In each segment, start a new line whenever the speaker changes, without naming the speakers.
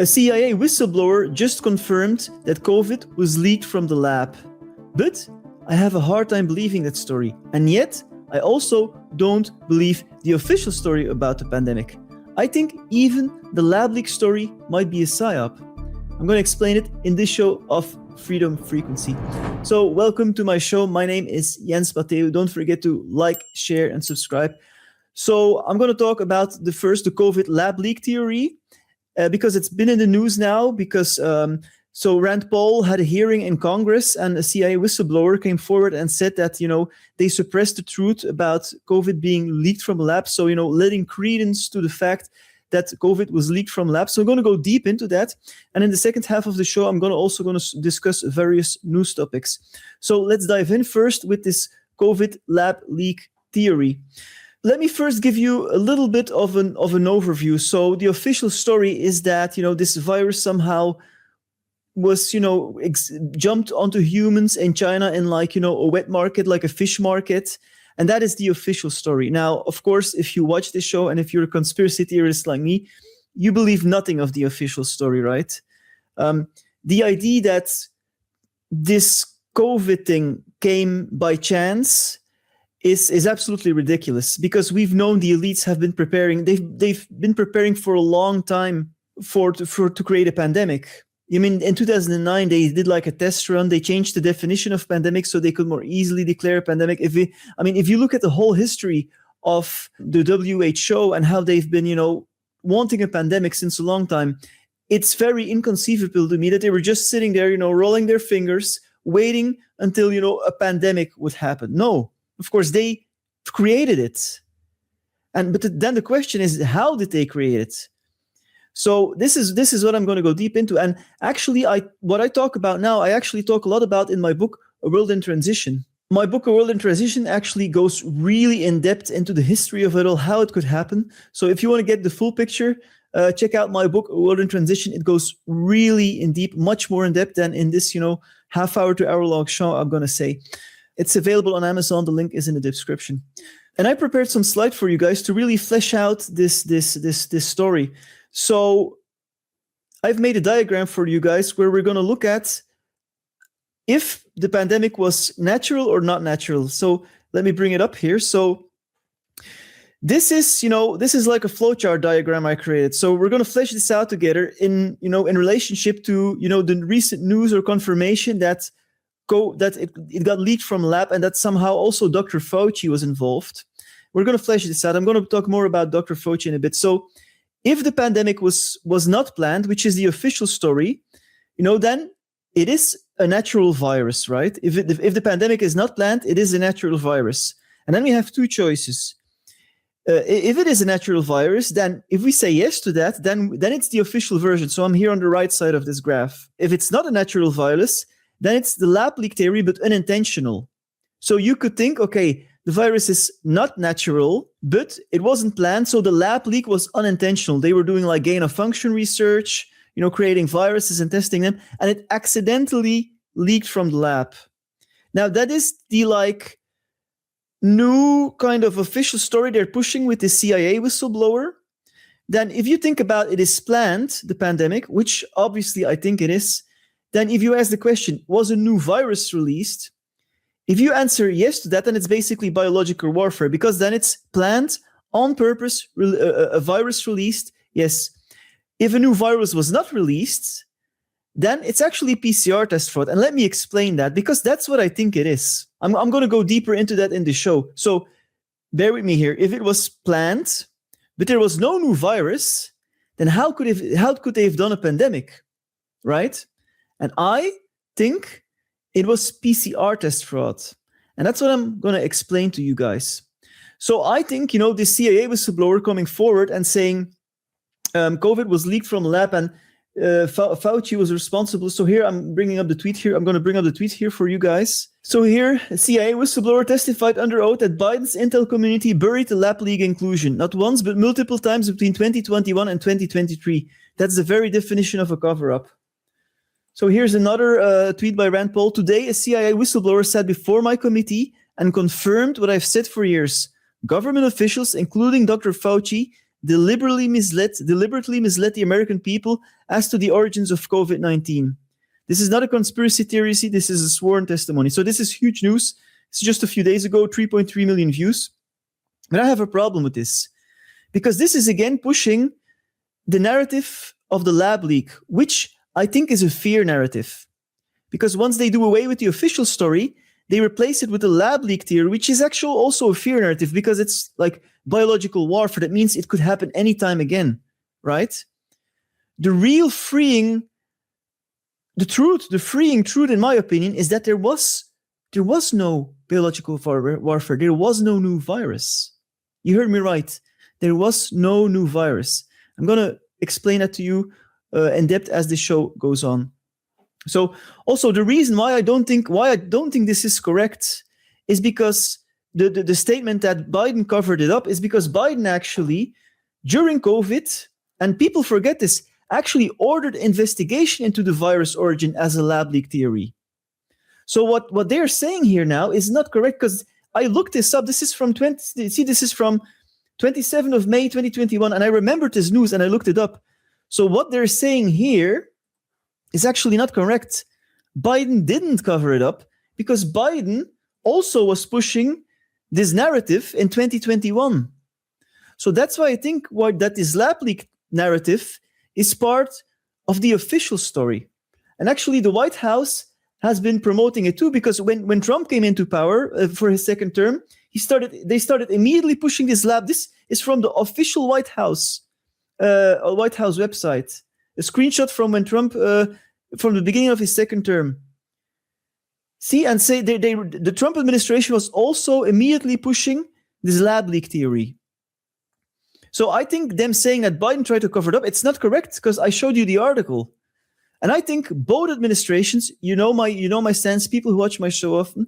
A CIA whistleblower just confirmed that COVID was leaked from the lab. But I have a hard time believing that story. And yet, I also don't believe the official story about the pandemic. I think even the lab leak story might be a psyop. I'm going to explain it in this show of Freedom Frequency. So welcome to my show. My name is Patteeuw. Don't forget to like, share, and subscribe. So I'm going to talk about the COVID lab leak theory. Because it's been in the news now, because so Rand Paul had a hearing in Congress and a CIA whistleblower came forward and said that, they suppressed the truth about COVID being leaked from a lab. So, letting credence to the fact that COVID was leaked from labs. So I'm going to go deep into that. And in the second half of the show, I'm also going to discuss various news topics. So let's dive in first with this COVID lab leak theory. Let me first give you a little bit of an overview. So the official story is that, this virus somehow was, jumped onto humans in China in a wet market, like a fish market. And that is the official story. Now, of course, if you watch this show and if you're a conspiracy theorist like me, you believe nothing of the official story, right? The idea that this COVID thing came by chance is absolutely ridiculous, because we've known the elites have been preparing. They've been preparing for a long time to create a pandemic. I mean, in 2009 they did like a test run. They changed the definition of pandemic so they could more easily declare a pandemic. If you look at the whole history of the WHO and how they've been, wanting a pandemic since a long time, it's very inconceivable to me that they were just sitting there, rolling their fingers, waiting until a pandemic would happen. No. Of course, they created it. But then the question is, how did they create it? So this is what I'm going to go deep into. And actually, what I talk about now, I actually talk a lot about in my book, A World in Transition. My book, A World in Transition, actually goes really in depth into the history of it all, how it could happen. So if you want to get the full picture, check out my book, A World in Transition. It goes really in deep, much more in depth than in this, half hour to hour long show, I'm going to say. It's available on Amazon. The link is in the description. And I prepared some slides for you guys to really flesh out this story. So I've made a diagram for you guys where we're going to look at if the pandemic was natural or not natural. So let me bring it up here. So this is like a flowchart diagram I created. So we're going to flesh this out together in relationship to, the recent news or confirmation that it got leaked from a lab and that somehow also Dr. Fauci was involved. We're going to flesh this out. I'm going to talk more about Dr. Fauci in a bit. So if the pandemic was not planned, which is the official story, then it is a natural virus, right? If the pandemic is not planned, it is a natural virus. And then we have two choices. If it is a natural virus, then if we say yes to that, then it's the official version. So I'm here on the right side of this graph. If it's not a natural virus, then it's the lab leak theory, but unintentional. So you could think, okay, the virus is not natural, but it wasn't planned, so the lab leak was unintentional. They were doing like gain-of-function research, creating viruses and testing them, and it accidentally leaked from the lab. Now, that is the new kind of official story they're pushing with the CIA whistleblower. Then if you think about it is planned, the pandemic, which obviously I think it is, then if you ask the question, was a new virus released? If you answer yes to that, then it's basically biological warfare, because then it's planned, on purpose, a virus released, yes. If a new virus was not released, then it's actually PCR test fraud. And let me explain that, because that's what I think it is. I'm going to go deeper into that in the show. So bear with me here. If it was planned, but there was no new virus, then how could they have done a pandemic, right? And I think it was PCR test fraud. And that's what I'm going to explain to you guys. So I think, the CIA whistleblower coming forward and saying COVID was leaked from a lab and Fauci was responsible. So here I'm bringing up the tweet here. I'm going to bring up the tweet here for you guys. So here, a CIA whistleblower testified under oath that Biden's intel community buried the lab leak inclusion, not once, but multiple times between 2021 and 2023. That's the very definition of a cover-up. So here's another tweet by Rand Paul. Today, a CIA whistleblower sat before my committee and confirmed what I've said for years. Government officials, including Dr. Fauci, deliberately misled the American people as to the origins of COVID-19. This is not a conspiracy theory. This is a sworn testimony. So this is huge news. It's just a few days ago, 3.3 million views. But I have a problem with this because this is again pushing the narrative of the lab leak, which I think is a fear narrative. Because once they do away with the official story, they replace it with the lab leak theory, which is actually also a fear narrative because it's like biological warfare. That means it could happen anytime again, right? The freeing truth, in my opinion, is that there was no biological warfare. There was no new virus. You heard me right. There was no new virus. I'm going to explain that to you in depth as the show goes on. So also the reason why I don't think this is correct is because the statement that Biden covered it up is because Biden actually, during COVID, and people forget this, actually ordered investigation into the virus origin as a lab leak theory. So what they're saying here now is not correct because I looked this up. This is from 27th of May 2021, and I remembered this news and I looked it up. So what they're saying here is actually not correct. Biden didn't cover it up because Biden also was pushing this narrative in 2021. So that's why I think that this lab leak narrative is part of the official story. And actually the White House has been promoting it too, because when Trump came into power for his second term, they started immediately pushing this lab. This is from the official White House website. A screenshot from when Trump, from the beginning of his second term. See, and say the Trump administration was also immediately pushing this lab leak theory. So I think them saying that Biden tried to cover it up, it's not correct because I showed you the article. And I think both administrations, you know my stance, people who watch my show often,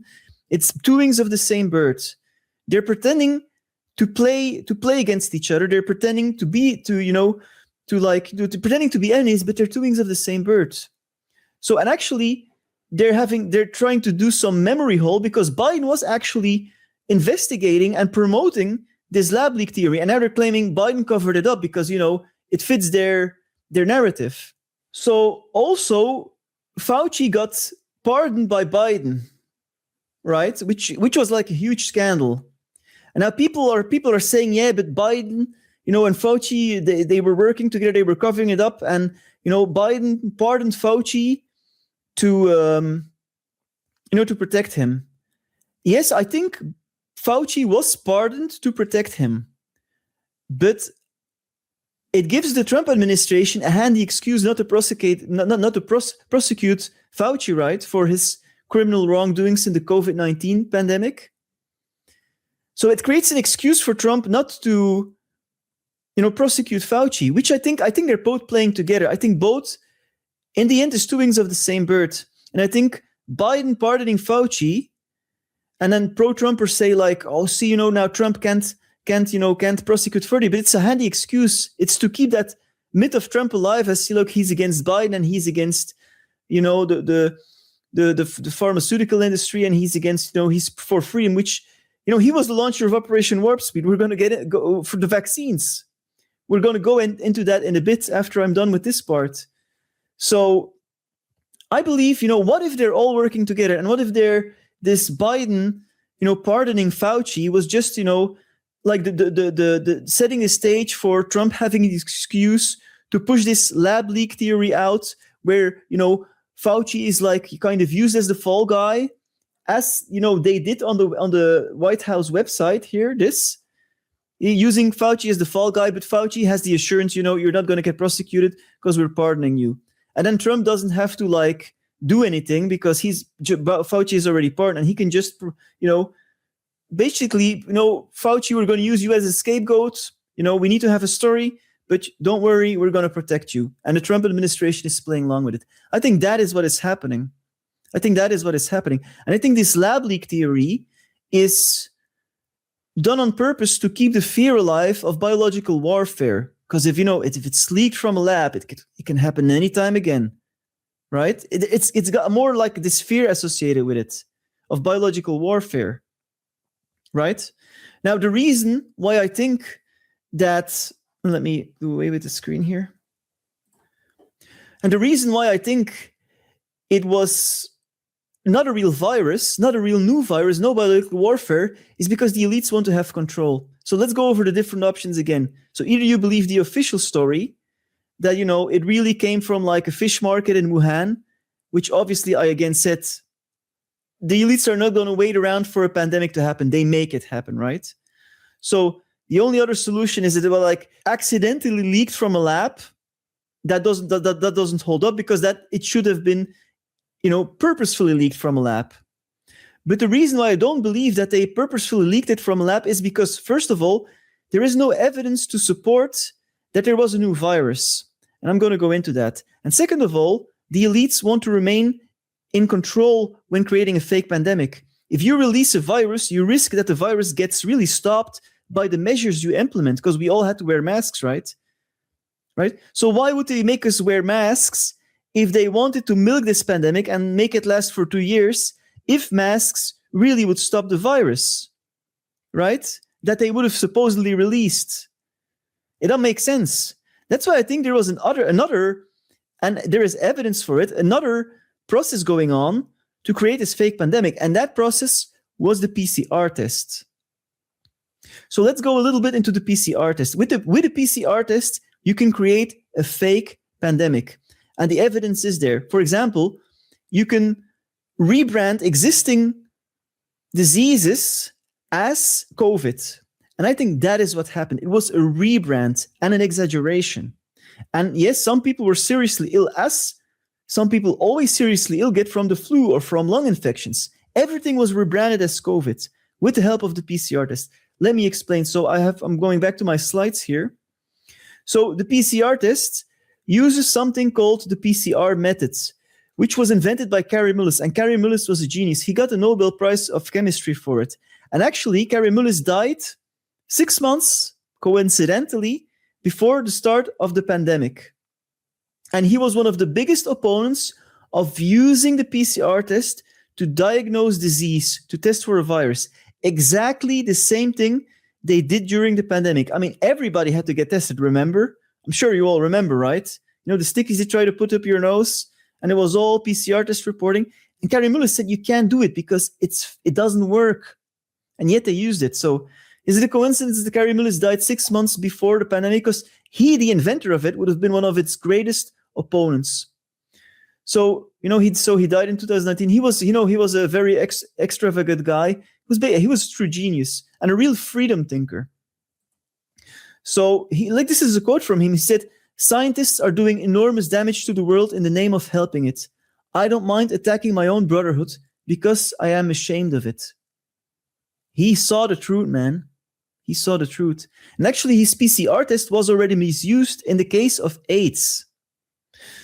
it's two wings of the same bird. They're pretending to play against each other. They're pretending pretending to be enemies, but they're two wings of the same bird. So, and actually, they're trying to do some memory hole because Biden was actually investigating and promoting this lab leak theory, and now they're claiming Biden covered it up because it fits their narrative. So also, Fauci got pardoned by Biden, right? Which was like a huge scandal. And now people are saying, yeah, but Biden, and Fauci, they were working together, they were covering it up, and Biden pardoned Fauci to protect him. Yes, I think Fauci was pardoned to protect him, but it gives the Trump administration a handy excuse not to prosecute Fauci, right, for his criminal wrongdoings in the COVID-19 pandemic. So it creates an excuse for Trump not to, prosecute Fauci, which I think they're both playing together. I think both, in the end, is two wings of the same bird. And I think Biden pardoning Fauci, and then pro-Trumpers say like, oh, see, now Trump can't prosecute further, but it's a handy excuse. It's to keep that myth of Trump alive as, look, he's against Biden and he's against, the pharmaceutical industry and he's against, he's for freedom, which, he was the launcher of Operation Warp Speed. We're going to go for the vaccines. We're going to go into that in a bit after I'm done with this part. So I believe, what if they're all working together, and what if this Biden, pardoning Fauci was just, like the setting the stage for Trump having the excuse to push this lab leak theory out, where Fauci is like kind of used as the fall guy, as they did on the White House website here. Using Fauci as the fall guy, but Fauci has the assurance, you're not going to get prosecuted because we're pardoning you. And then Trump doesn't have to like do anything because Fauci is already pardoned, and he can just basically, Fauci, we're going to use you as a scapegoat. We need to have a story, but don't worry, we're going to protect you. And the Trump administration is playing along with it. I think that is what is happening. And I think this lab leak theory is done on purpose to keep the fear alive of biological warfare. Because if it's leaked from a lab, it can happen anytime again, right? It's got more like this fear associated with it of biological warfare. Right? Now, the reason why I think that Let me do away with the screen here. And the reason why I think it was not a real virus, not a real new virus, no biological warfare, is because the elites want to have control. So let's go over the different options again. So either you believe the official story, that, it really came from like a fish market in Wuhan, which obviously I again said, the elites are not going to wait around for a pandemic to happen. They make it happen, right? So the only other solution is that they were like accidentally leaked from a lab. That doesn't hold up, because that it should have been, purposefully leaked from a lab. But the reason why I don't believe that they purposefully leaked it from a lab is because, first of all, there is no evidence to support that there was a new virus. And I'm going to go into that. And second of all, the elites want to remain in control when creating a fake pandemic. If you release a virus, you risk that the virus gets really stopped by the measures you implement, because we all had to wear masks, right? Right? So why would they make us wear masks if they wanted to milk this pandemic and make it last for 2 years, if masks really would stop the virus, right? That they would have supposedly released. It don't make sense. That's why I think there was another, and there is evidence for it, another process going on to create this fake pandemic. And that process was the PCR test. So let's go a little bit into the PCR test. With the PCR test, you can create a fake pandemic. And the evidence is there. For example, you can rebrand existing diseases as COVID. And I think that is what happened. It was a rebrand and an exaggeration. And yes, some people were seriously ill, as some people always seriously ill get from the flu or from lung infections. Everything was rebranded as COVID with the help of the PCR test. Let me explain. So I'm going back to my slides here. So the PCR test uses something called the PCR methods, which was invented by Kary Mullis. And Kary Mullis was a genius. He got the Nobel Prize of Chemistry for it. And actually, Kary Mullis died 6 months, coincidentally, before the start of the pandemic. And he was one of the biggest opponents of using the PCR test to diagnose disease, to test for a virus. Exactly the same thing they did during the pandemic. I mean, everybody had to get tested, remember? I'm sure you all remember, right? The stickies they try to put up your nose, and it was all PCR test reporting. And Kary Mullis said you can't do it because it doesn't work. And yet they used it. So is it a coincidence that Kary Mullis died 6 months before the pandemic? Because he, the inventor of it, would have been one of its greatest opponents. So, he died in 2019. He was a very extravagant guy. He was a true genius and a real freedom thinker. So this is a quote from him. He said, "Scientists are doing enormous damage to the world in the name of helping it. I don't mind attacking my own brotherhood because I am ashamed of it." He saw the truth, man. He saw the truth. And actually, his PCR test was already misused in the case of AIDS.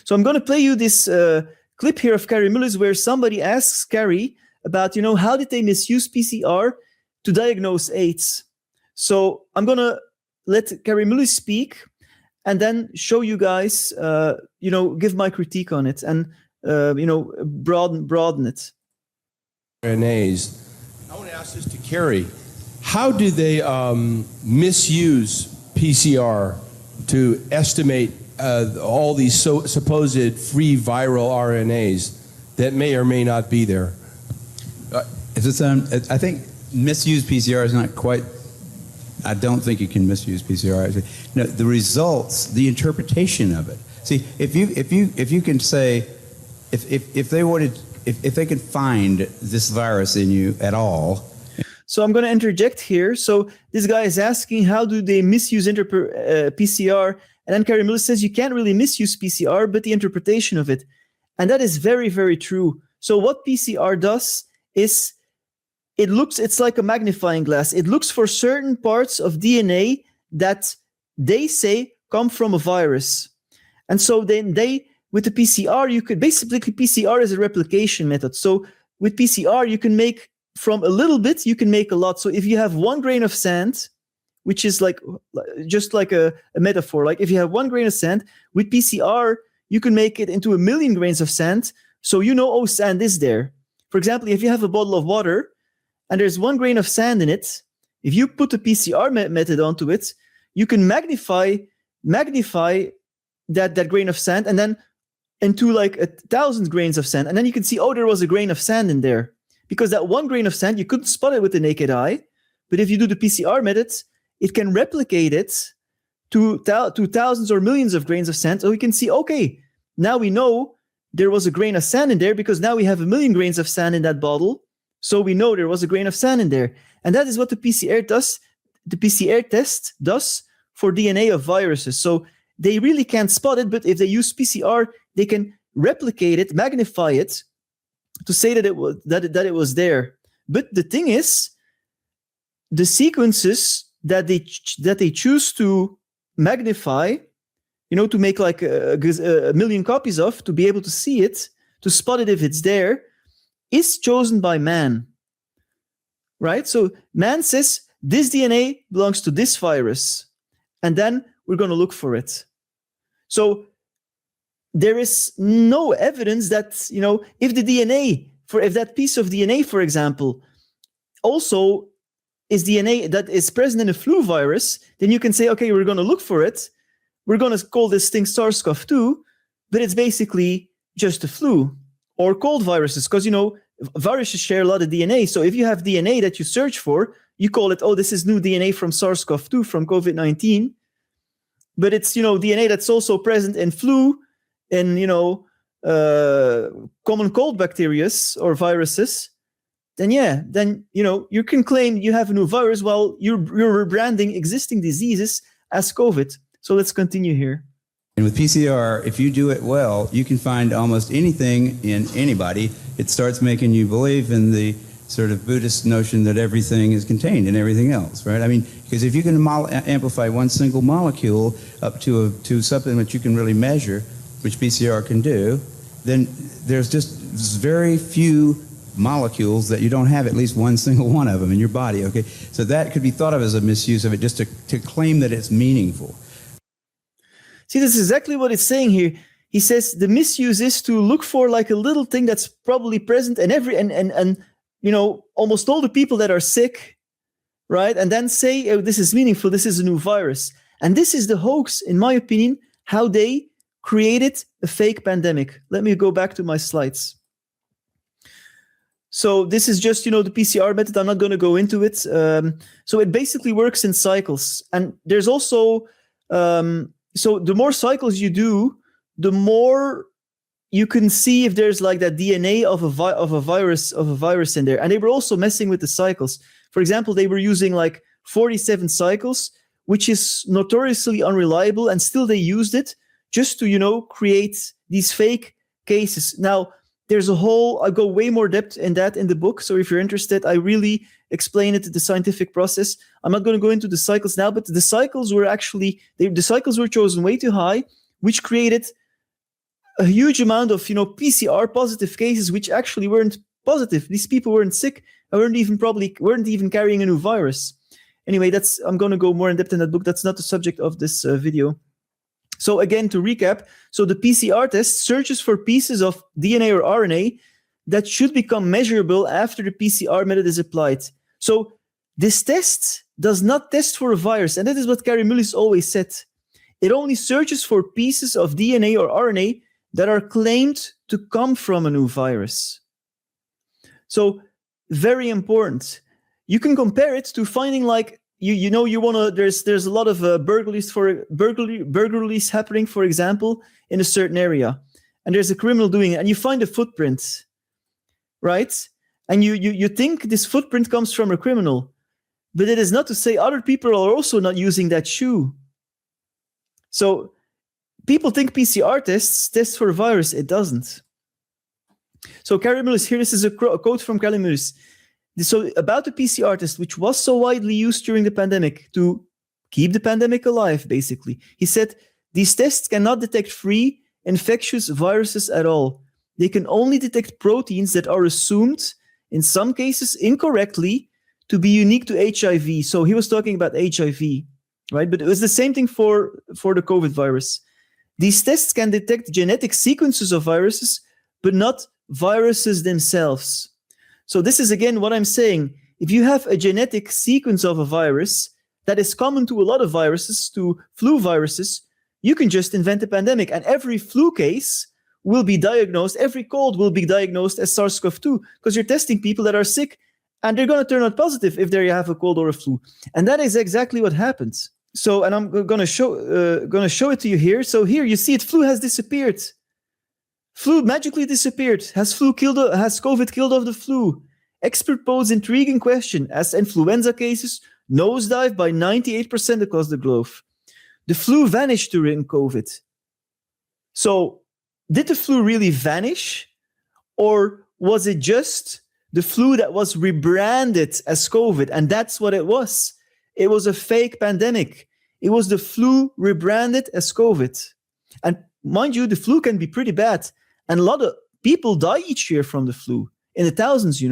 So I'm going to play you this clip here of Kary Mullis where somebody asks Kary about, how did they misuse PCR to diagnose AIDS? So I'm going to let Kary Mullis speak and then show you guys, give my critique on it and, broaden it.
RNAs. I want to ask this to Kary. How do they misuse PCR to estimate all these supposed free viral RNAs that may or may not be there?
I think misuse PCR is not quite. I don't think you can misuse PCR. No, the results, the interpretation of it. See, if you can say, if they could find this virus in you at all.
So I'm going to interject here. So this guy is asking, how do they misuse PCR? And then Kary Mullis says you can't really misuse PCR, but the interpretation of it. And that is very, very true. So what PCR does is it's like a magnifying glass. It looks for certain parts of DNA that they say come from a virus. And so then with the PCR, PCR is a replication method. So with PCR, you can make from a little bit, you can make a lot. So if you have 1 grain of sand, which is just like a metaphor, like if you have 1 grain of sand, with PCR, you can make it into 1,000,000 grains of sand. So sand is there. For example, if you have a bottle of water, and there's 1 grain of sand in it, if you put the PCR method onto it, you can magnify that grain of sand and then into like 1,000 grains of sand. And then you can see, oh, there was a grain of sand in there. Because that one grain of sand, you couldn't spot it with the naked eye. But if you do the PCR method, it can replicate it to thousands or millions of grains of sand. So we can see, okay, now we know there was a grain of sand in there because now we have 1 million grains of sand in that bottle. So we know there was a grain of sand in there. And that is what the PCR does. The PCR test does for DNA of viruses. So they really can't spot it, but if they use PCR, they can replicate it, magnify it, to say that it was there. But the thing is, the sequences that they choose to magnify, to make like a million copies of, to be able to see it, to spot it if it's there, is chosen by man. Right? So man says, this DNA belongs to this virus. And then we're going to look for it. So there is no evidence that, if the DNA, if that piece of DNA, for example, also is DNA that is present in a flu virus, then you can say, okay, we're going to look for it. We're going to call this thing SARS-CoV-2, but it's basically just a flu or cold viruses because, viruses share a lot of DNA. So if you have DNA that you search for, you call it, oh, this is new DNA from SARS-CoV-2, from COVID-19. But it's, DNA that's also present in flu, in, common cold bacteria or viruses. Then you can claim you have a new virus while you're rebranding existing diseases as COVID. So let's continue here.
And with PCR, if you do it well, you can find almost anything in anybody. It starts making you believe in the sort of Buddhist notion that everything is contained in everything else, right? I mean, because if you can amplify one single molecule up to something that you can really measure, which PCR can do, then there's just very few molecules that you don't have at least one single one of them in your body, okay? So that could be thought of as a misuse of it, just to claim that it's meaningful.
See, this is exactly what it's saying here. He says the misuse is to look for like a little thing that's probably present in almost all the people that are sick, right? And then say, oh, this is meaningful, this is a new virus. And this is the hoax, in my opinion, how they created a fake pandemic. Let me go back to my slides. So this is just, the PCR method. I'm not going to go into it. So it basically works in cycles. And there's also, so the more cycles you do, the more you can see if there's like that DNA of a virus in there. And they were also messing with the cycles. For example, they were using like 47 cycles, which is notoriously unreliable, and still they used it just to, create these fake cases. Now, I go way more depth in that in the book. So if you're interested, I really explain it, the scientific process. I'm not going to go into the cycles now, but the cycles were chosen way too high, which created a huge amount of, PCR positive cases, which actually weren't positive. These people weren't sick, and weren't even carrying a new virus. Anyway, I'm going to go more in depth in that book. That's not the subject of this video. So again, to recap, so the PCR test searches for pieces of DNA or RNA that should become measurable after the PCR method is applied. So this test does not test for a virus, and that is what Kary Mullis always said. It only searches for pieces of DNA or RNA that are claimed to come from a new virus. So very important. You can compare it to finding like, there's a lot of burglaries happening, for example, in a certain area, and there's a criminal doing it, and you find a footprint, right? And you think this footprint comes from a criminal, but it is not to say other people are also not using that shoe. So people think PCR tests for a virus. It doesn't. So Kary Mullis, here this is a quote from Kary Mullis. So about the PCR test, which was so widely used during the pandemic to keep the pandemic alive, basically. He said, these tests cannot detect free infectious viruses at all. They can only detect proteins that are assumed, in some cases incorrectly, to be unique to HIV. So he was talking about HIV, right? But it was the same thing for the COVID virus. These tests can detect genetic sequences of viruses, but not viruses themselves. So this is, again, what I'm saying. If you have a genetic sequence of a virus, that is common to a lot of viruses, to flu viruses, you can just invent a pandemic. And every flu case will be diagnosed, every cold will be diagnosed as SARS-CoV-2 because you're testing people that are sick and they're going to turn out positive if they have a cold or a flu. And that is exactly what happens. So, and I'm going to show it to you here. So here you see it, flu has disappeared. Flu magically disappeared. Has COVID killed off the flu? Expert pose intriguing question as influenza cases nosedive by 98% across the globe. The flu vanished during COVID. So, did the flu really vanish? Or was it just the flu that was rebranded as COVID? And that's what it was. It was a fake pandemic. It was the flu rebranded as COVID. And mind you, the flu can be pretty bad. And a lot of people die each year from the flu, in the thousands,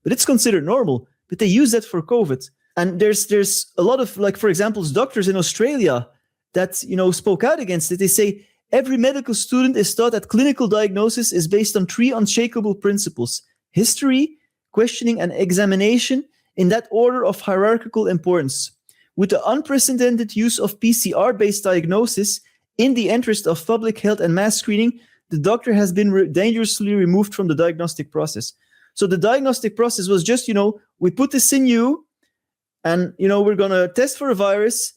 but it's considered normal. But they use that for COVID. And there's a lot of, like, for example, doctors in Australia that, spoke out against it. They say every medical student is taught that clinical diagnosis is based on 3 unshakable principles: history, questioning, and examination, in that order of hierarchical importance. With the unprecedented use of PCR-based diagnosis in the interest of public health and mass screening, the doctor has been dangerously removed from the diagnostic process. So the diagnostic process was just, we put this in you, and, we're going to test for a virus.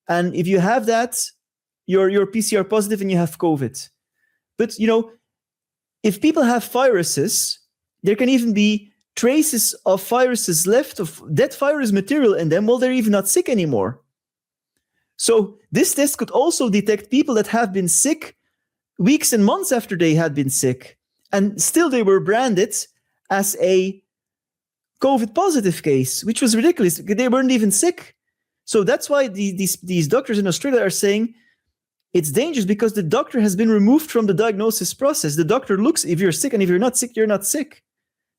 And if you have that, you're PCR positive and you have COVID. But, if people have viruses, there can even be traces of viruses left, of dead virus material in them, while they're even not sick anymore. So this test could also detect people that have been sick weeks and months after they had been sick, and still they were branded as a COVID positive case, which was ridiculous. They weren't even sick. So that's why these doctors in Australia are saying it's dangerous, because the doctor has been removed from the diagnosis process. The doctor looks if you're sick, and if you're not sick, you're not sick.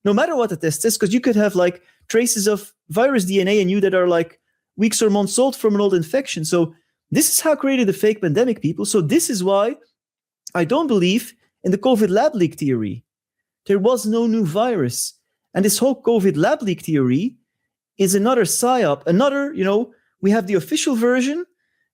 No matter what the test is, because you could have like traces of virus DNA in you that are like weeks or months old from an old infection. So this is how created the fake pandemic, people. So this is why I don't believe in the COVID lab leak theory. There was no new virus. And this whole COVID lab leak theory is another psyop. We have the official version,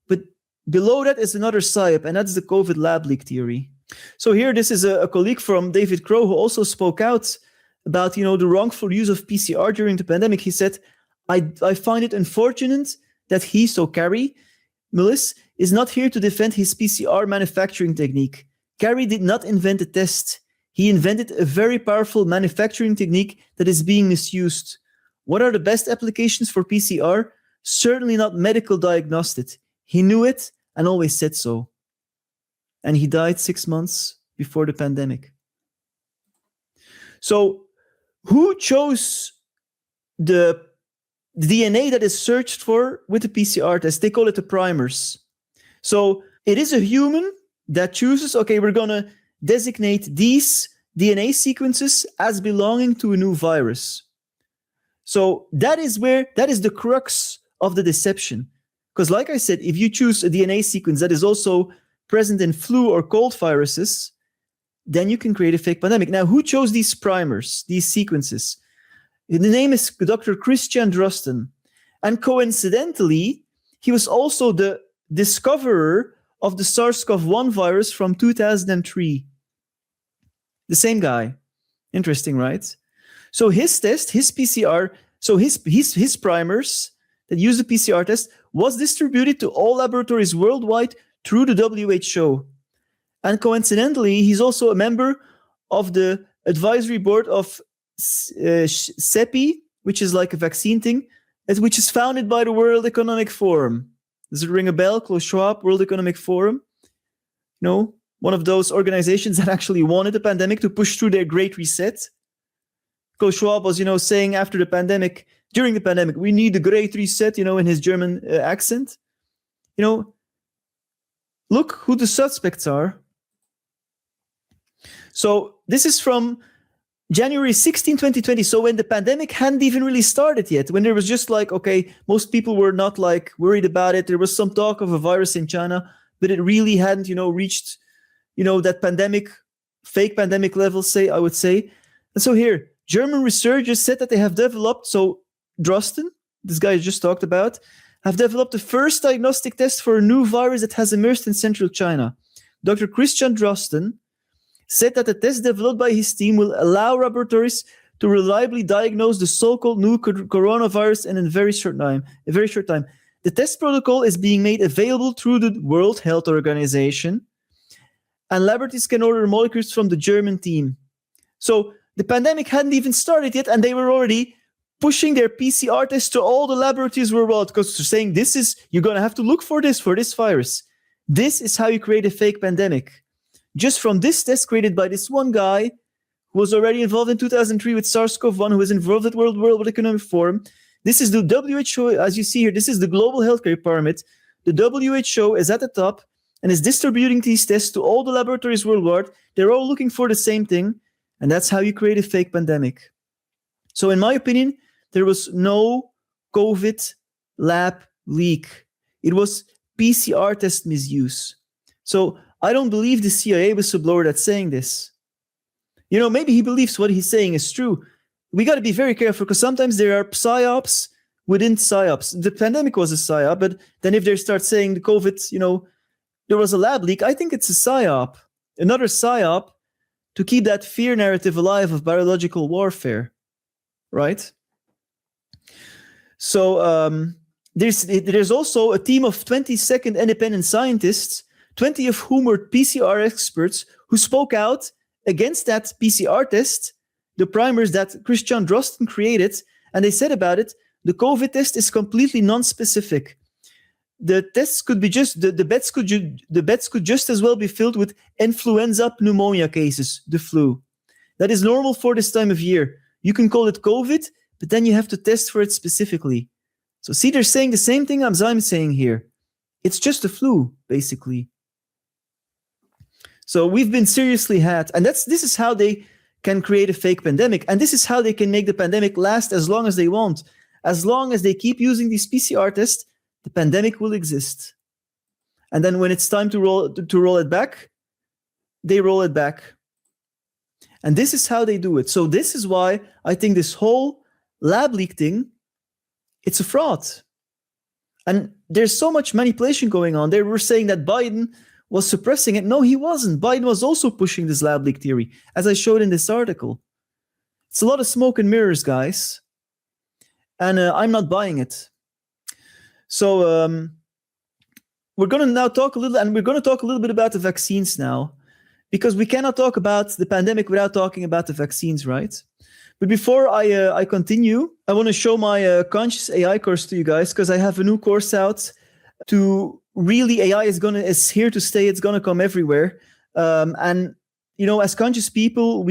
but below that is another psyop, and that's the COVID lab leak theory. So here, this is a colleague from David Crow who also spoke out about, the wrongful use of PCR during the pandemic. He said, I find it unfortunate that he, so Carrie Mullis, is not here to defend his PCR manufacturing technique. Carrie did not invent a test. He invented a very powerful manufacturing technique that is being misused. What are the best applications for PCR? Certainly not medical diagnostics. He knew it and always said so. And he died 6 months before the pandemic. So, who chose the DNA that is searched for with the PCR test? They call it the primers. So, it is a human that chooses, okay, we're going to designate these DNA sequences as belonging to a new virus. So, that is the crux of the deception. Because like I said, if you choose a DNA sequence that is also present in flu or cold viruses, then you can create a fake pandemic. Now, who chose these primers, these sequences? The name is Dr. Christian Drosten. And coincidentally, he was also the discoverer of the SARS-CoV-1 virus from 2003. The same guy. Interesting, right? So his test, his PCR, so his primers that use the PCR test was distributed to all laboratories worldwide through the WHO. And coincidentally, he's also a member of the advisory board of CEPI, which is like a vaccine thing, which is founded by the World Economic Forum. Does it ring a bell? Klaus Schwab, World Economic Forum? One of those organizations that actually wanted the pandemic to push through their Great Reset. Klaus Schwab was, saying during the pandemic, we need the Great Reset, in his German accent. Look who the suspects are. So this is from January 16, 2020. So when the pandemic hadn't even really started yet, when there was just like, okay, most people were not like worried about it. There was some talk of a virus in China, but it really hadn't, reached, that fake pandemic level, I would say. And so here, German researchers said that they have developed, so Drosten, this guy I just talked about, have developed the first diagnostic test for a new virus that has emerged in central China. Dr. Christian Drosten said that the test developed by his team will allow laboratories to reliably diagnose the so-called new coronavirus in a very short time. The test protocol is being made available through the World Health Organization, and laboratories can order molecules from the German team. So the pandemic hadn't even started yet, and they were already pushing their PCR tests to all the laboratories worldwide, because they're saying, you're going to have to look for this virus. This is how you create a fake pandemic. Just from this test created by this one guy who was already involved in 2003 with SARS-CoV-1, who was involved at World Economic Forum. This is the WHO, as you see here, this is the global healthcare pyramid. The WHO is at the top and is distributing these tests to all the laboratories worldwide. They're all looking for the same thing, and that's how you create a fake pandemic. So in my opinion, there was no COVID lab leak. It was PCR test misuse. So I don't believe the CIA whistleblower that's saying this. Maybe he believes what he's saying is true. We got to be very careful, because sometimes there are psyops within psyops. The pandemic was a psyop, but then if they start saying the COVID, there was a lab leak, I think it's a psyop. Another psyop to keep that fear narrative alive of biological warfare, right? So there's also a team of 22nd independent scientists, 20 of whom were PCR experts, who spoke out against that PCR test, the primers that Christian Drosten created, and they said about it, the COVID test is completely non-specific. The tests could be the beds could just as well be filled with influenza pneumonia cases, the flu. That is normal for this time of year. You can call it COVID, but then you have to test for it specifically. So see, they're saying the same thing as I'm saying here. It's just the flu, basically. So we've been seriously hacked, and this is how they can create a fake pandemic, and this is how they can make the pandemic last as long as they want. As long as they keep using these PCR tests, the pandemic will exist. And then when it's time to roll it back, they roll it back. And this is how they do it. So this is why I think this whole lab leak thing, it's a fraud. And there's so much manipulation going on. They were saying that Biden was suppressing it. No, he wasn't. Biden was also pushing this lab leak theory, as I showed in this article. It's a lot of smoke and mirrors, guys. And I'm not buying it. So we're going to now talk a little bit about the vaccines now, because we cannot talk about the pandemic without talking about the vaccines, right? But before I continue, I want to show my conscious AI course to you guys, because I have a new course out to really AI is here to stay. It's going to come everywhere. And, as conscious people,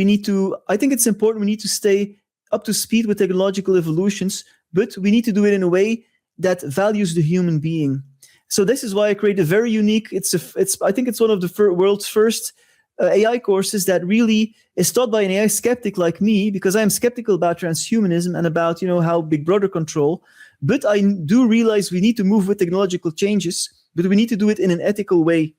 I think it's important, we need to stay up to speed with technological evolutions, but we need to do it in a way that values the human being. So this is why I created a very unique, I think it's one of the world's first AI courses that really is taught by an AI skeptic like me, because I'm skeptical about transhumanism and about, how Big Brother control. But I do realize we need to move with technological changes, but we need to do it in an ethical way.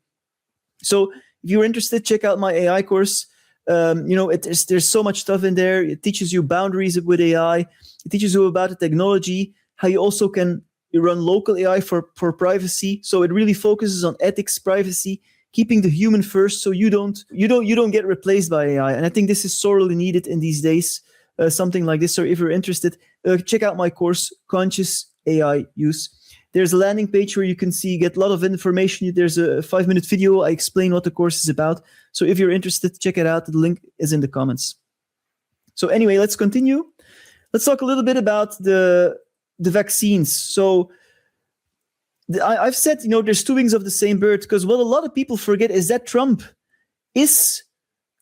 So if you're interested, check out my AI course. There's so much stuff in there. It teaches you boundaries with AI. It teaches you about the technology, how you also can run local AI for privacy. So it really focuses on ethics, privacy, keeping the human first, so you don't get replaced by AI. And I think this is sorely needed in these days, something like this. So if you're interested, check out my course, Conscious AI Use. There's a landing page where you can get a lot of information. There's a 5-minute video. I explain what the course is about. So if you're interested, check it out. The link is in the comments. So anyway, let's continue. Let's talk a little bit about the vaccines. So I've said, there's two wings of the same bird, because what a lot of people forget is that Trump is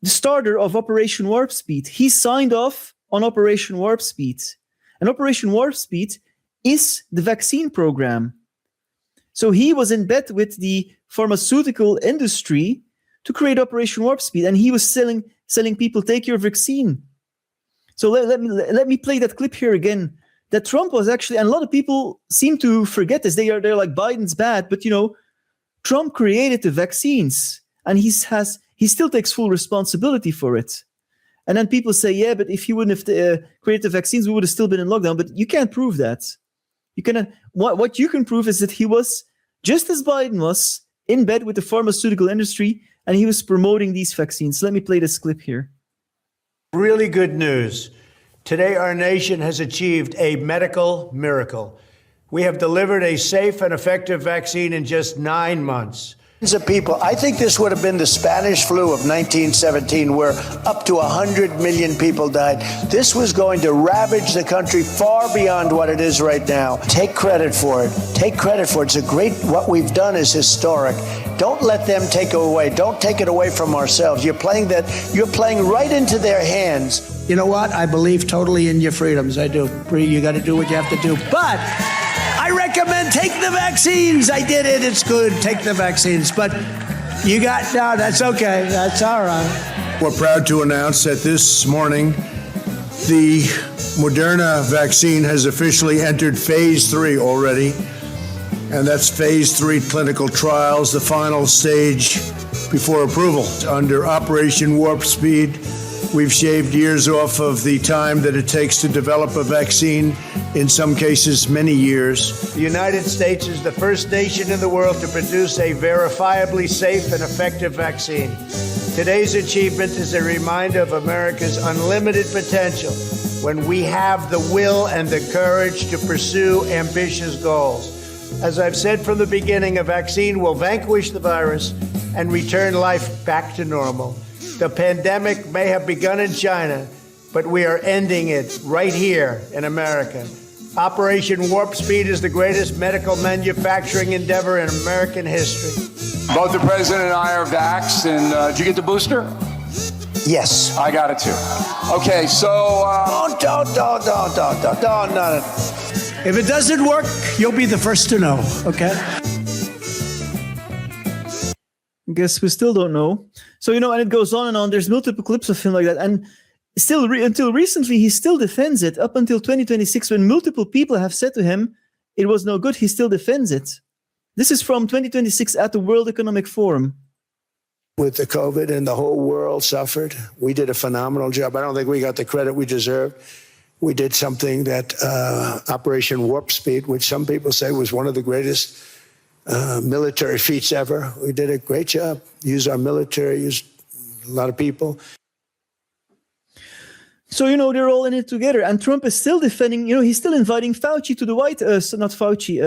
the starter of Operation Warp Speed. He signed off on Operation Warp Speed. And Operation Warp Speed is the vaccine program. So he was in bed with the pharmaceutical industry to create Operation Warp Speed, and he was selling people, take your vaccine. So let me play that clip here again. That Trump was actually, and a lot of people seem to forget this. They're like, Biden's bad, but Trump created the vaccines, and he still takes full responsibility for it. And then people say, yeah, but if he wouldn't have created the vaccines, we would have still been in lockdown. But you can't prove that. What you can prove is that he was, just as Biden was, in bed with the pharmaceutical industry, and he was promoting these vaccines. Let me play this clip here.
Really good news. Today, our nation has achieved a medical miracle. We have delivered a safe and effective vaccine in just 9 months. Of people, I think this would have been the Spanish flu of 1917, where up to 100 million people died. This was going to ravage the country far beyond what it is right now. Take credit for it. Take credit for it. What we've done is historic. Don't let them take it away. Don't take it away from ourselves. You're playing right into their hands.
You know what? I believe totally in your freedoms. I do. Bree, you got to do what you have to do. But I recommend take the vaccines. I did it. It's good. Take the vaccines. But no, that's okay. That's all right.
We're proud to announce that this morning, the Moderna vaccine has officially entered phase 3 already. And that's phase 3 clinical trials, the final stage before approval. Under Operation Warp Speed, we've shaved years off of the time that it takes to develop a vaccine, in some cases, many years. The United States is the first nation in the world to produce a verifiably safe and effective vaccine. Today's achievement is a reminder of America's unlimited potential when we have the will and the courage to pursue ambitious goals. As I've said from the beginning, a vaccine will vanquish the virus and return life back to normal. The pandemic may have begun in China, but we are ending it right here in America. Operation Warp Speed is the greatest medical manufacturing endeavor in American history.
Both the president and I are vaxxed, and did you get the booster?
Yes.
I got it too. Okay, so...
Don't.
If it doesn't work, you'll be the first to know, okay?
Guess we still don't know. So, and it goes on and on. There's multiple clips of him like that. And still, until recently, he still defends it. Up until 2026, when multiple people have said to him, it was no good, he still defends it. This is from 2026 at the World Economic Forum.
With the COVID and the whole world suffered, we did a phenomenal job. I don't think we got the credit we deserve. We did something that Operation Warp Speed, which some people say was one of the greatest military feats ever. We did a great job. Used our military, used a lot of people.
So, they're all in it together. And Trump is still defending, he's still inviting Fauci to the White House, not Fauci,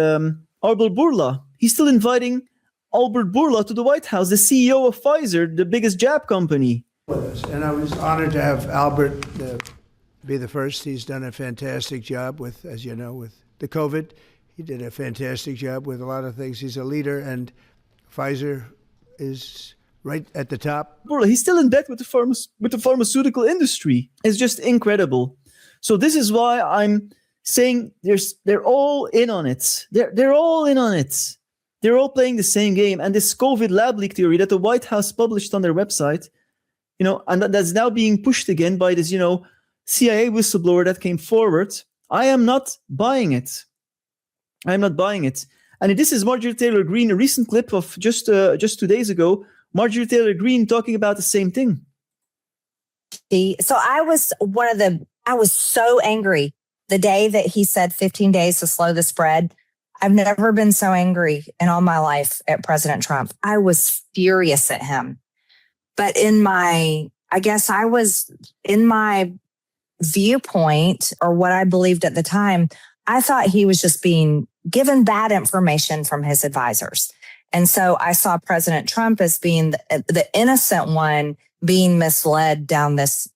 Albert Bourla. He's still inviting Albert Bourla to the White House, the CEO of Pfizer, the biggest jab company.
And I was honored to have Albert be the first. He's done a fantastic job with, as you know, with the COVID. He did a fantastic job with a lot of things. He's a leader, and Pfizer is right at the top.
He's still in bed with the pharmaceutical industry. It's just incredible. So this is why I'm saying they're all in on it. They're all in on it. They're all playing the same game. And this COVID lab leak theory that the White House published on their website, and that's now being pushed again by this, CIA whistleblower that came forward. I am not buying it. I'm not buying it. And this is Marjorie Taylor Greene, a recent clip of just 2 days ago. Marjorie Taylor Greene talking about the same thing.
So I was so angry the day that he said 15 days to slow the spread. I've never been so angry in all my life at President Trump. I was furious at him. But in my viewpoint, or what I believed at the time, I thought he was just being given bad information from his advisors. And so I saw President Trump as being the innocent one being misled down this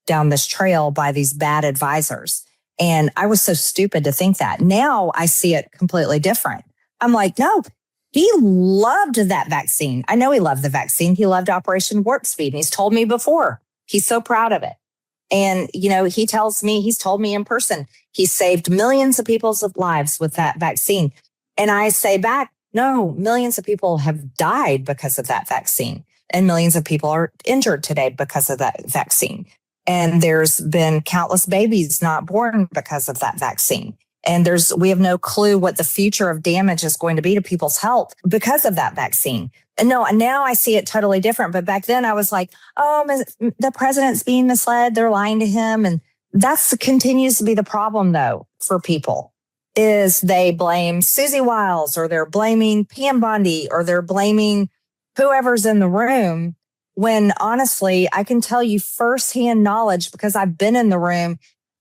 trail by these bad advisors. And I was so stupid to think that. Now I see it completely different. I'm like, no, he loved that vaccine. I know he loved the vaccine. He loved Operation Warp Speed. And he's told me before, he's so proud of it. And, he's told me in person, he saved millions of people's lives with that vaccine. And I say back, no, millions of people have died because of that vaccine. And millions of people are injured today because of that vaccine. And there's been countless babies not born because of that vaccine. And we have no clue what the future of damage is going to be to people's health because of that vaccine. And no, now I see it totally different. But back then I was like, oh, the president's being misled. They're lying to him. And that continues to be the problem, though, for people. is they blame Susie Wiles, or they're blaming Pam Bondi, or they're blaming whoever's in the room, when honestly, I can tell you firsthand knowledge, because I've been in the room,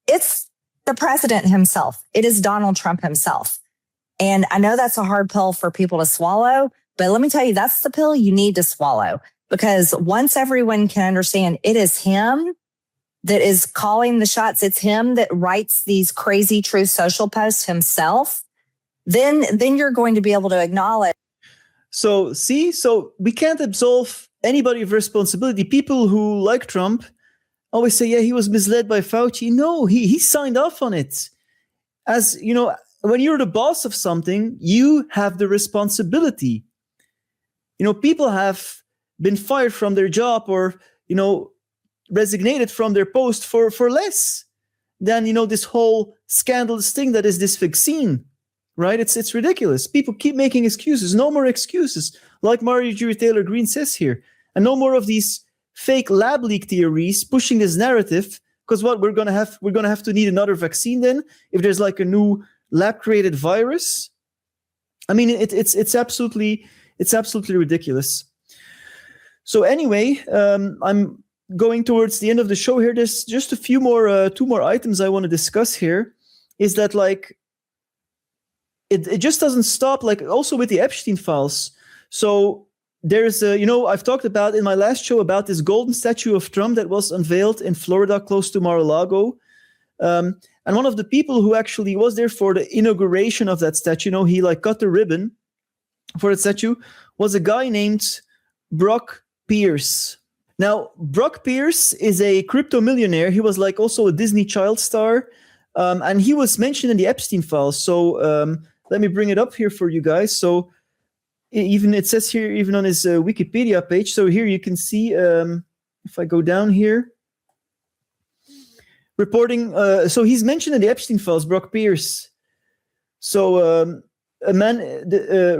it's the president himself. It is Donald Trump himself. And I know that's a hard pill for people to swallow, but let me tell you, that's the pill you need to swallow, because once everyone can understand it is him that is calling the shots, it's him that writes these crazy Truth Social posts himself, then you're going to be able to acknowledge.
So we can't absolve anybody of responsibility. People who like Trump always say, yeah, he was misled by Fauci. No, he signed off on it. As you know, when you're the boss of something, you have the responsibility. You know, people have been fired from their job, or, you know, resignated from their post for less than, you know, this whole scandalous thing that is this vaccine, right? It's ridiculous. People keep making excuses. No more excuses, like Marjorie Taylor Greene says here. And no more of these fake lab leak theories pushing this narrative, because what we're gonna have to need another vaccine then if there's like a new lab created virus. I mean, it's absolutely ridiculous. So anyway, I'm going towards the end of the show here. There's just a few more, two more items I want to discuss here. Is that like it just doesn't stop, like also with the Epstein files. So there's you know, I've talked about in my last show about this golden statue of Trump that was unveiled in Florida close to Mar-a-Lago. And one of the people who actually was there for the inauguration of that statue, you know, he like cut the ribbon for the statue, was a guy named Brock Pierce. Now, Brock Pierce is a crypto millionaire. He was like also a Disney child star. And he was mentioned in the Epstein files. So let me bring it up here for you guys. So even it says here, even on his Wikipedia page. So here you can see, if I go down here, reporting. So he's mentioned in the Epstein files, Brock Pierce. So a man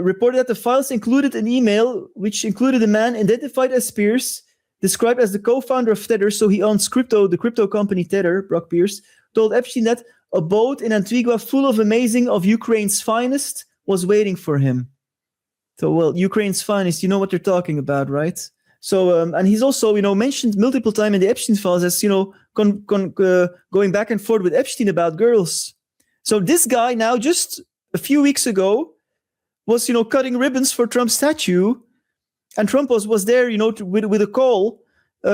reported that the files included an email which included a man identified as Pierce, described as the co-founder of Tether. So he owns the crypto company Tether. Brock Pierce told Epstein that a boat in Antigua full of Ukraine's finest was waiting for him. So, well, Ukraine's finest, you know what they're talking about, right? So, and he's also, you know, mentioned multiple times in the Epstein files as, you know, going back and forth with Epstein about girls. So this guy now, just a few weeks ago, was, you know, cutting ribbons for Trump's statue, and Trump was there, you know, with a call,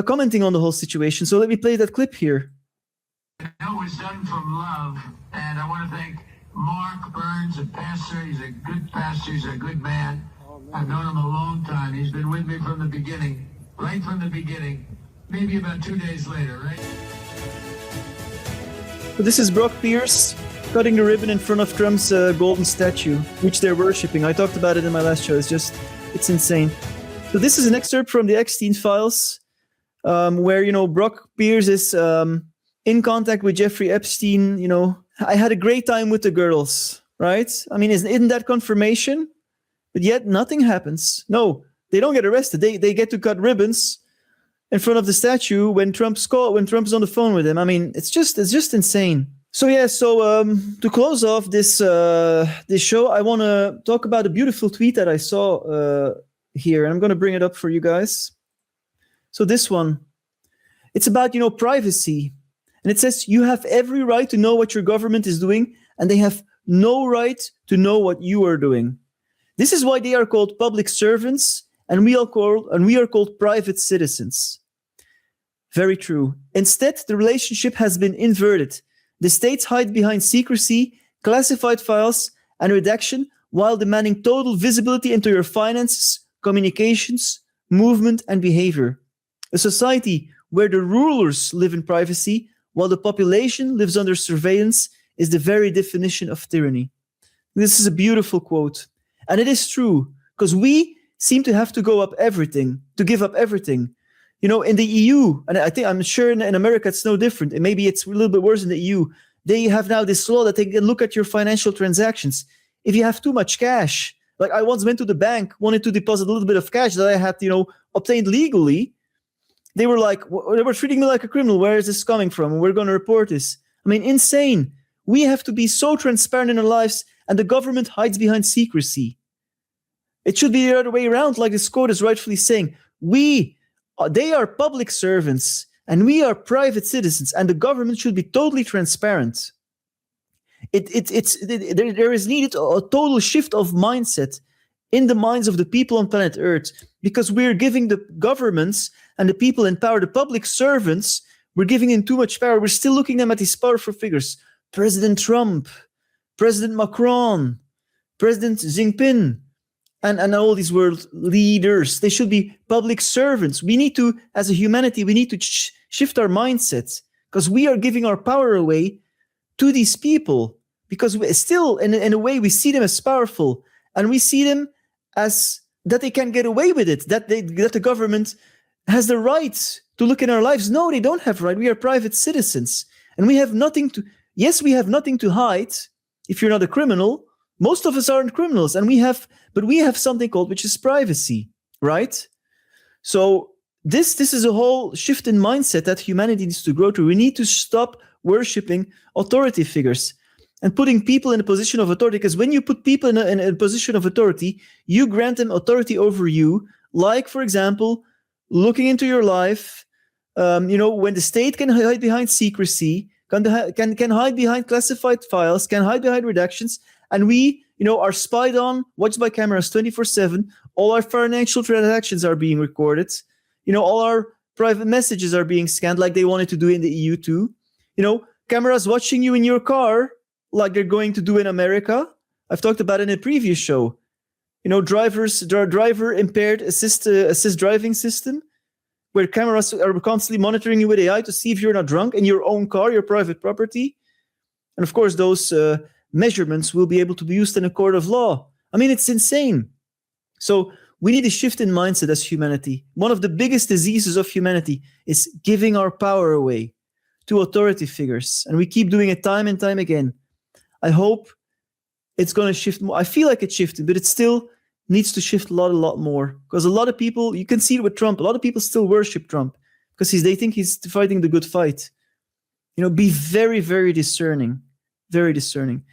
commenting on the whole situation. So let me play that clip here.
I know it's done from love, and I want to thank Mark Burns, a pastor. He's a good pastor. He's a good man. I've known him a long time. He's been with me from the beginning, right from the beginning, maybe about 2 days later, right?
So this is Brock Pierce cutting the ribbon in front of Trump's golden statue, which they're worshipping. I talked about it in my last show. It's insane. So this is an excerpt from the Epstein files, where, you know, Brock Pierce is in contact with Jeffrey Epstein. You know, I had a great time with the girls, right? I mean, isn't that confirmation? But yet nothing happens. No, they don't get arrested. They get to cut ribbons in front of the statue when Trump's on the phone with him. I mean, it's just insane. So yeah, to close off this show, I want to talk about a beautiful tweet that I saw here, and I'm going to bring it up for you guys. So this one, it's about, you know, privacy, and it says you have every right to know what your government is doing, and they have no right to know what you are doing. This is why they are called public servants, and we are called private citizens. Very true. Instead, the relationship has been inverted. The states hide behind secrecy, classified files, and redaction while demanding total visibility into your finances, communications, movement, and behavior. A society where the rulers live in privacy while the population lives under surveillance is the very definition of tyranny. This is a beautiful quote. And it is true, because we seem to have to give up everything. You know, in the EU, and I'm sure in America it's no different, and maybe it's a little bit worse in the EU, they have now this law that they can look at your financial transactions. If you have too much cash, like I once went to the bank, wanted to deposit a little bit of cash that I had, you know, obtained legally. They were treating me like a criminal. Where is this coming from? We're going to report this. I mean, insane. We have to be so transparent in our lives, and the government hides behind secrecy. It should be the other way around, like this quote is rightfully saying. They are public servants, and we are private citizens, and the government should be totally transparent. There is needed a total shift of mindset in the minds of the people on planet Earth, because we're giving the governments and the people in power, the public servants, we're giving them too much power. We're still looking at them at these powerful figures. President Trump, President Macron, President Xi Jinping, and all these world leaders. They should be public servants. We need to, as a humanity, we need to shift our mindsets, because we are giving our power away to these people, because we still, in a way, we see them as powerful, and we see them as that they can get away with it, that the government has the right to look in our lives. No, they don't have right. We are private citizens, and we have nothing to. Yes, we have nothing to hide. If you're not a criminal, most of us aren't criminals, but we have something called, which is privacy, right? So this is a whole shift in mindset that humanity needs to grow through. We need to stop worshipping authority figures and putting people in a position of authority, because when you put people in a position of authority, you grant them authority over you. Like, for example, looking into your life, when the state can hide behind secrecy, can hide behind classified files, can hide behind redactions, and we, are spied on, watched by cameras 24/7. All our financial transactions are being recorded. All our private messages are being scanned, like they wanted to do in the EU too. Cameras watching you in your car, like they're going to do in America. I've talked about it in a previous show. Driver impaired assist driving system, where cameras are constantly monitoring you with AI to see if you're not drunk in your own car, your private property. And of course, those measurements will be able to be used in a court of law. I mean, it's insane. So we need a shift in mindset as humanity. One of the biggest diseases of humanity is giving our power away to authority figures. And we keep doing it time and time again. I hope it's going to shift more. I feel like it's shifted, but it still needs to shift a lot more. Because a lot of people, you can see it with Trump, a lot of people still worship Trump because they think he's fighting the good fight. Be very, very discerning. Very discerning.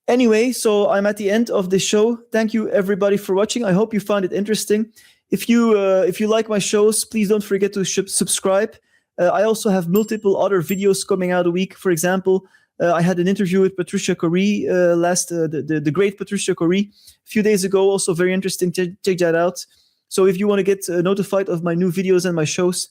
Anyway, so I'm at the end of the show. Thank you, everybody, for watching. I hope you found it interesting. If you like my shows, please don't forget to subscribe. I also have multiple other videos coming out a week. For example, I had an interview with Patricia Corrie the great Patricia Corrie, a few days ago. Also very interesting. Check that out. So if you want to get notified of my new videos and my shows,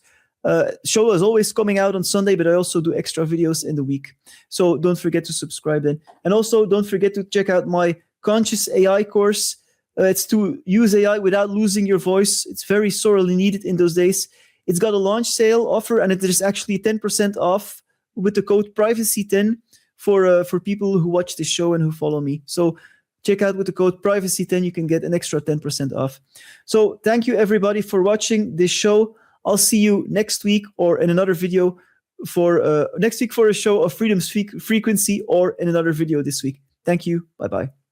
show is always coming out on Sunday, but I also do extra videos in the week. So don't forget to subscribe then. And also don't forget to check out my Conscious AI course. It's to use AI without losing your voice. It's very sorely needed in those days. It's got a launch sale offer, and there's actually 10% off with the code privacy10 for people who watch this show and who follow me. So check out with the code privacy10, you can get an extra 10% off. So thank you, everybody, for watching this show. I'll see you next week or in another video for next week for a show of Freedom's Frequency, or in another video this week. Thank you. Bye-bye.